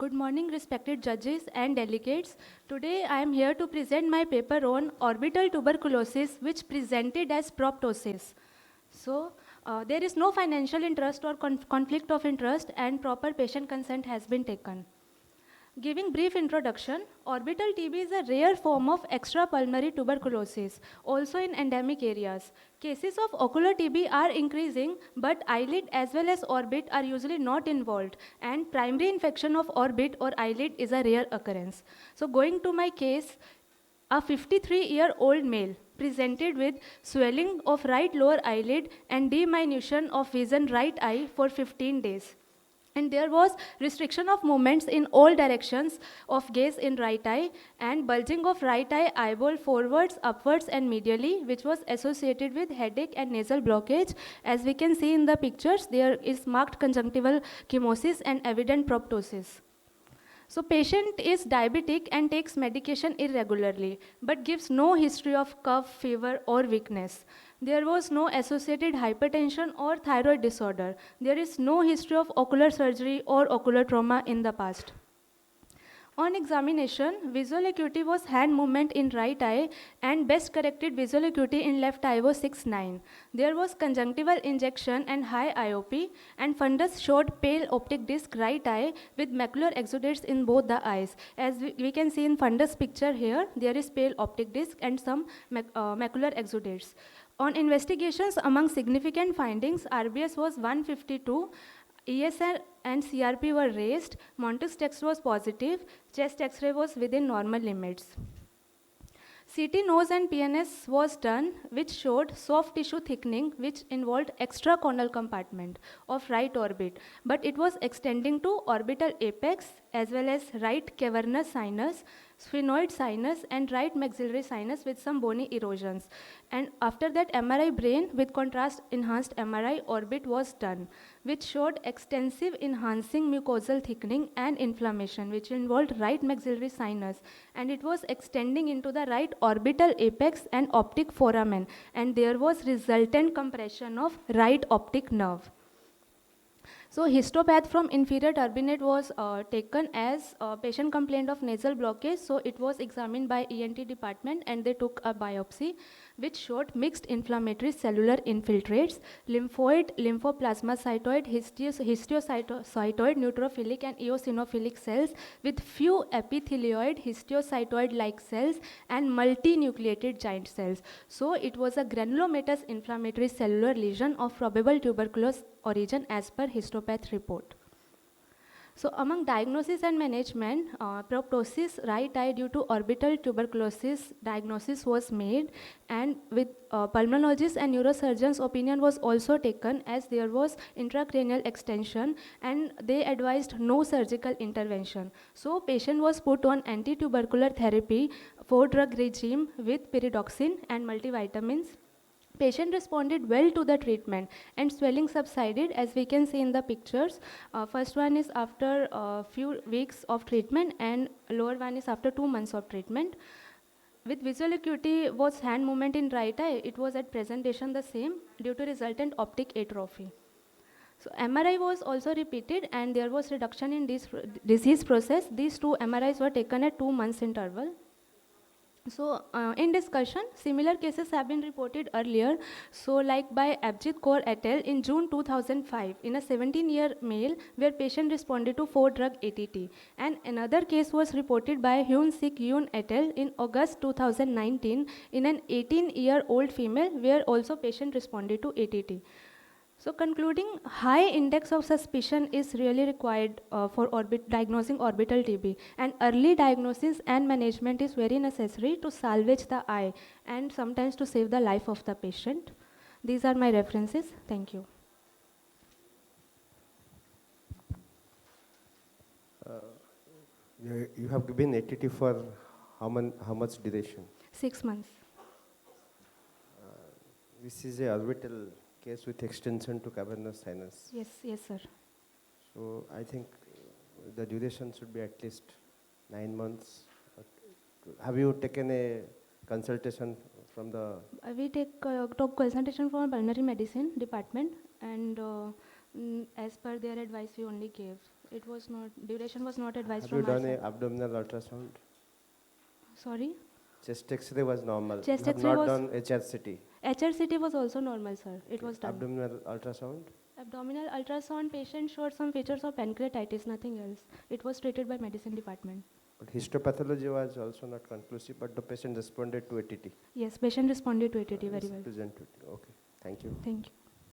Good morning, respected judges and delegates. Today, I am here to present my paper on orbital tuberculosis, which presented as proptosis. So, there is no financial interest or conflict of interest, and proper patient consent has been taken. Giving brief introduction, orbital TB is a rare form of extrapulmonary tuberculosis, also in endemic areas. Cases of ocular TB are increasing, but eyelid as well as orbit are usually not involved, and primary infection of orbit or eyelid is a rare occurrence. So going to my case, a 53-year-old male presented with swelling of right lower eyelid and diminution of vision right eye for 15 days. And there was restriction of movements in all directions of gaze in right eye and bulging of right eye eyeball forwards, upwards and medially, which was associated with headache and nasal blockage. As we can see in the pictures, there is marked conjunctival chemosis and evident proptosis. So patient is diabetic and takes medication irregularly, but gives no history of cough, fever or weakness. There was no associated hypertension or thyroid disorder. There is no history of ocular surgery or ocular trauma in the past. On examination, visual acuity was hand movement in right eye and best corrected visual acuity in left eye was 6/9. There was conjunctival injection and high IOP, and fundus showed pale optic disc right eye with macular exudates in both the eyes. As we can see in fundus picture here, there is pale optic disc and some macular exudates. On investigations, among significant findings, RBS was 152, ESR and CRP were raised, Montis test was positive, chest X-ray was within normal limits. CT nose and PNS was done, which showed soft tissue thickening, which involved extracorneal compartment of right orbit, but it was extending to orbital apex as well as right cavernous sinus, sphenoid sinus, and right maxillary sinus with some bony erosions. And after that, MRI brain with contrast enhanced MRI orbit was done, which showed extensive enhancing mucosal thickening and inflammation, which involved right maxillary sinus, and it was extending into the right orbital apex and optic foramen, and there was resultant compression of right optic nerve. So histopath from inferior turbinate was taken as patient complained of nasal blockage. So it was examined by ENT department and they took a biopsy which showed mixed inflammatory cellular infiltrates, lymphoid, lymphoplasmacytoid, histiocytoid, neutrophilic and eosinophilic cells with few epithelioid histiocytoid-like cells and multinucleated giant cells. So it was a granulomatous inflammatory cellular lesion of probable tuberculous origin as per histopath report. So among diagnosis and management, proptosis right eye due to orbital tuberculosis diagnosis was made, and with pulmonologist and neurosurgeon's opinion was also taken as there was intracranial extension and they advised no surgical intervention. So patient was put on anti-tubercular therapy, 4-drug regime with pyridoxine and multivitamins. Patient responded well to the treatment and swelling subsided as we can see in the pictures. First one is after a few weeks of treatment and lower one is after 2 months of treatment. With visual acuity was hand movement in right eye, it was at presentation the same due to resultant optic atrophy. So MRI was also repeated and there was reduction in this disease process. These two MRIs were taken at 2 months interval. So in discussion, similar cases have been reported earlier. So like by Abjit Kaur et al. In June 2005 in a 17-year male where patient responded to 4-drug ATT. And another case was reported by Hyun Sik Yoon et al. In August 2019 in an 18-year-old female where also patient responded to ATT. So concluding, high index of suspicion is really required for diagnosing orbital TB, and early diagnosis and management is very necessary to salvage the eye and sometimes to save the life of the patient. These are my references. Thank you. You have given ATT for how much duration? 6 months. This is a orbital case with extension to cavernous sinus. Yes, sir. So I think the duration should be at least 9 months. Have you taken a consultation from the? We took consultation from pulmonary medicine department, and as per their advice, we only gave It was not, duration was not advised Have you from our done a side. abdominal ultrasound? Sorry? Chest X-ray was normal. Chest You have X-ray not was- done HRCT. HRCT was also normal, sir. It was done. Abdominal ultrasound? Abdominal ultrasound, patient showed some features of pancreatitis, nothing else. It was treated by medicine department. But histopathology was also not conclusive, but the patient responded to ATT. Yes, patient responded to ATT very Yes, well. present to- Okay, thank you. Thank you.